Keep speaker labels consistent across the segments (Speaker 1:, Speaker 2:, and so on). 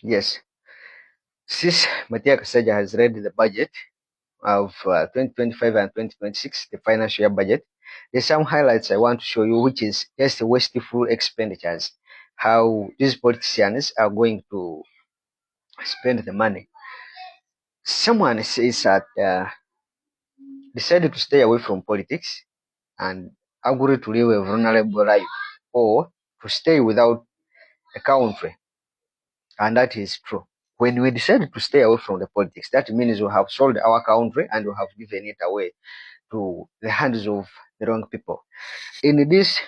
Speaker 1: Yes. Since Matia Kasaja has read the budget of 2025 and 2026, the financial year budget, there's some highlights I want to show you, which is just the wasteful expenditures, how these politicians are going to spend the money. Someone says that decided to stay away from politics and agree to live a vulnerable life, or to stay without a country. And that is true. When we decided to stay away from the politics, that means we have sold our country and we have given it away to the hands of the wrong people. In this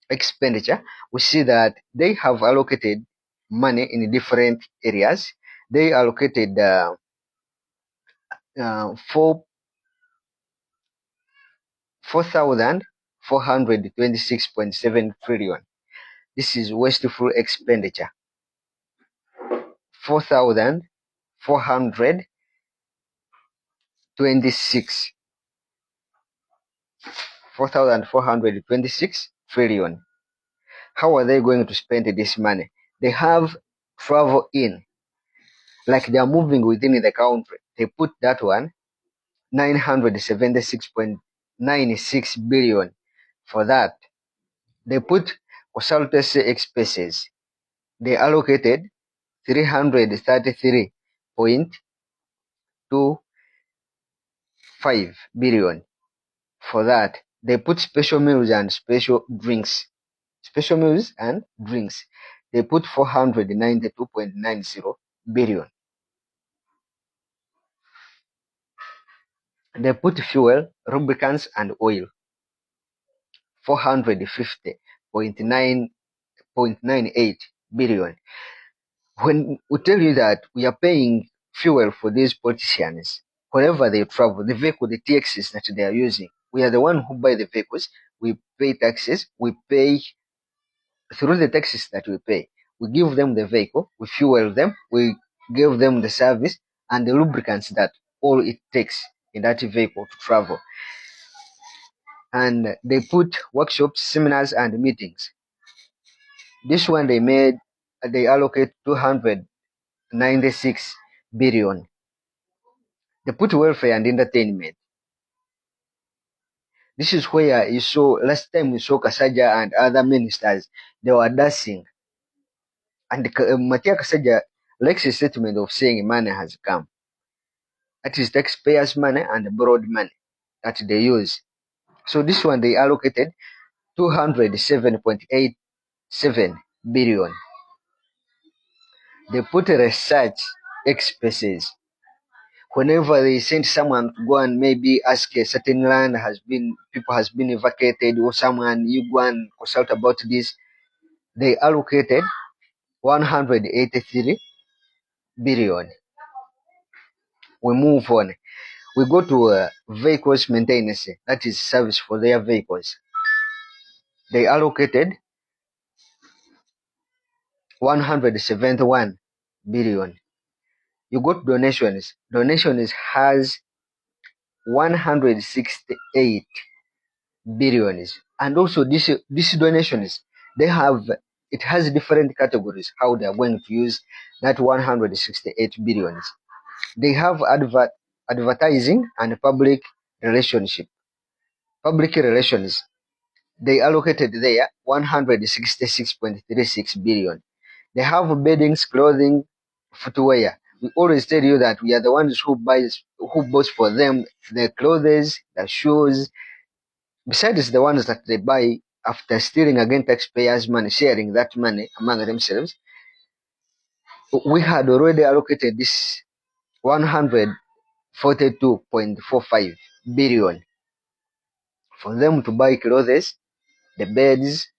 Speaker 1: expenditure, we see that they have allocated money in different areas. They allocated 4,426.7 trillion. This is wasteful expenditure. 4,426 4,426 trillion. How are they going to spend this money? They have travel in, like they are moving within the country. They put that one 976.96 billion for that. They put consultancy expenses. They allocated 333.25 billion for that. They put special meals and special drinks. Special meals and drinks. They put 492.90 billion. They put fuel, lubricants, and oil. 450.98 billion. When we tell you that we are paying fuel for these politicians, wherever they travel, the vehicle, the taxes that they are using, we are the one who buy the vehicles. We pay taxes. We pay through the taxes that we pay. We give them the vehicle. We fuel them. We give them the service and the lubricants that all it takes in that vehicle to travel. And they put workshops, seminars, and meetings. This one they allocate 296 billion. They put welfare and entertainment. This is where you saw, last time we saw Kasaja and other ministers, they were dancing. And Matia Kasaja likes a statement of saying money has come. That is taxpayers' money and borrowed money that they use. So this one they allocated 207.87 billion. They put research expenses. Whenever they send someone to go and maybe ask a certain land people has been evacuated, or someone you go and consult about this, they allocated 183 billion. We move on. We go to vehicles maintenance, that is service for their vehicles. They allocated 171 billion. You got donations. Donations has 168 billions. And also these donations, it has different categories how they are going to use that 168 billions. They have advertising and public relations. They allocated there 166.36 billion. They have beddings, clothing, footwear. We always tell you that we are the ones who buys for them the clothes, the shoes, besides the ones that they buy after stealing again taxpayers' money, sharing that money among themselves. We had already allocated this 142.45 billion for them to buy clothes, the beds,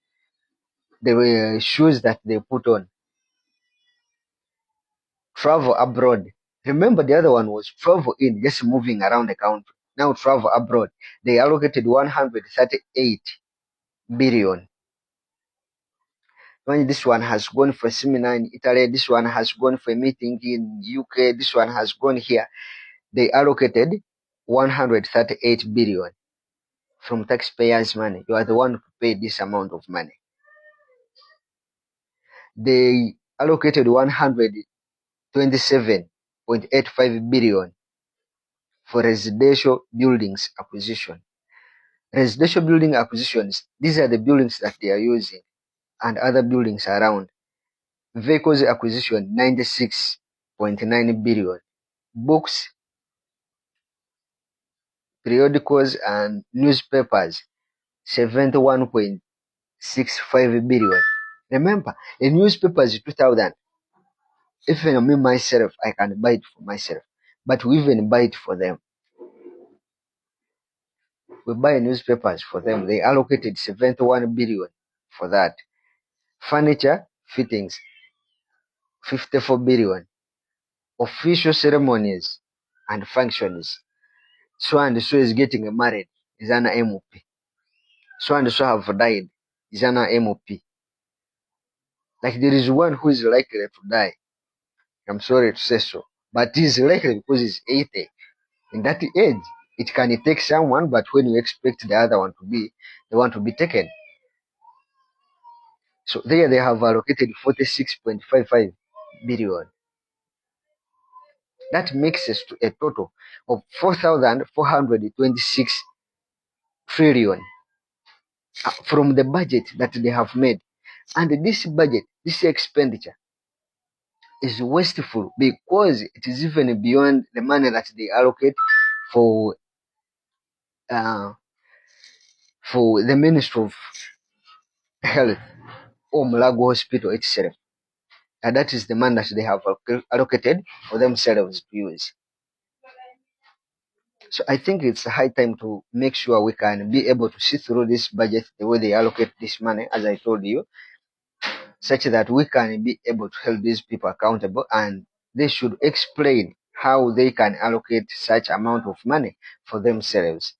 Speaker 1: the shoes that they put on. Travel abroad. Remember the other one was travel in, just moving around the country. Now travel abroad. They allocated 138 billion. When this one has gone for a seminar in Italy, this one has gone for a meeting in UK, this one has gone here. They allocated 138 billion from taxpayers' money. You are the one who paid this amount of money. They allocated 27.85 billion for residential buildings acquisition. Residential building acquisitions, these are the buildings that they are using and other buildings around. Vehicles acquisition, 96.9 billion. Books, periodicals and newspapers, 71.65 billion. Remember, a newspaper is 2,000. Even me myself, I can buy it for myself, but we even buy it for them. We buy newspapers for them. They allocated 71 billion for that. Furniture fittings, 54 billion. Official ceremonies and functions. So and so is getting married, is an MOP. So and so have died, is an MOP. Like there is one who is likely to die. I'm sorry to say so. But he's likely because he's 80. In that age, it can take someone, but when you expect the other one to be the one to be taken. So there they have allocated 46.55 billion. That makes us to a total of 4,426 trillion from the budget that they have made. And this budget, this expenditure is wasteful because it is even beyond the money that they allocate for uh, for the Ministry of Health or Mulago Hospital itself. And that is the money that they have allocated for themselves to use. So I think it's high time to make sure we can be able to see through this budget the way they allocate this money, as I told you, such that we can be able to hold these people accountable, and they should explain how they can allocate such amount of money for themselves.